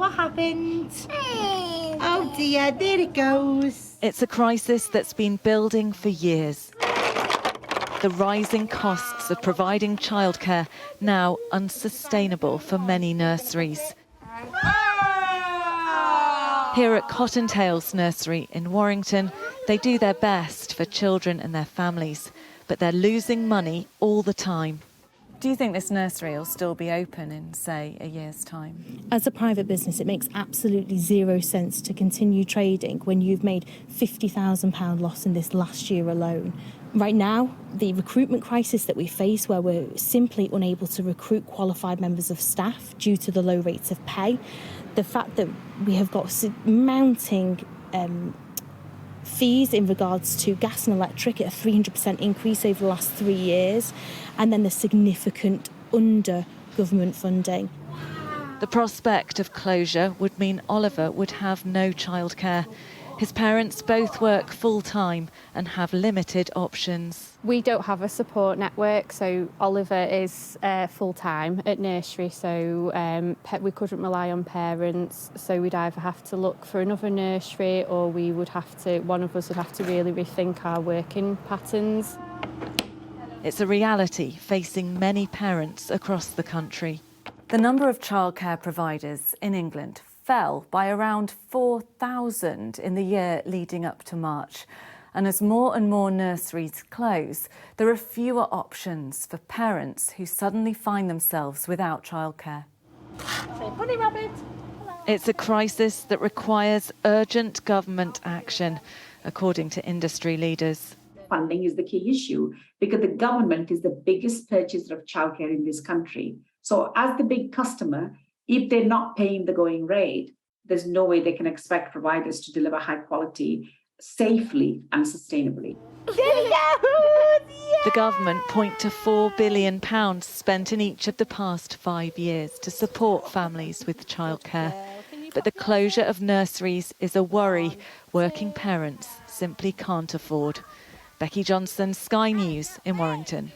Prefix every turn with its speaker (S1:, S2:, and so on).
S1: what happened? Oh dear, there it goes.
S2: It's a crisis that's been building for years. The rising costs of providing childcare now unsustainable for many nurseries. Here at Cottontails Nursery in Warrington, they do their best for children and their families, but they're losing money all the time. Do you think this nursery will still be open in, say, a year's time?
S3: As a private business, it makes absolutely zero sense to continue trading when you've made £50,000 loss in this last year alone. Right now, the recruitment crisis that we face, where we're simply unable to recruit qualified members of staff due to the low rates of pay, the fact that we have got mounting fees in regards to gas and electric at a 300% increase over the last 3 years, and then the significant under-government funding.
S2: The prospect of closure would mean Oliver would have no childcare. His parents both work full-time and have limited options.
S4: We don't have a support network, so Oliver is full-time at nursery, so we couldn't rely on parents, so we'd either have to look for another nursery or one of us would have to really rethink our working patterns.
S2: It's a reality facing many parents across the country. The number of childcare providers in England fell by around 4,000 in the year leading up to March. And as more and more nurseries close, there are fewer options for parents who suddenly find themselves without childcare.
S1: Bunny rabbit.
S2: It's a crisis that requires urgent government action, according to industry leaders.
S5: Funding is the key issue because the government is the biggest purchaser of childcare in this country. So as the big customer, if they're not paying the going rate, there's no way they can expect providers to deliver high quality, safely and sustainably.
S2: The government point to £4 billion spent in each of the past 5 years to support families with childcare. But the closure of nurseries is a worry working parents simply can't afford. Becky Johnson, Sky News in Warrington.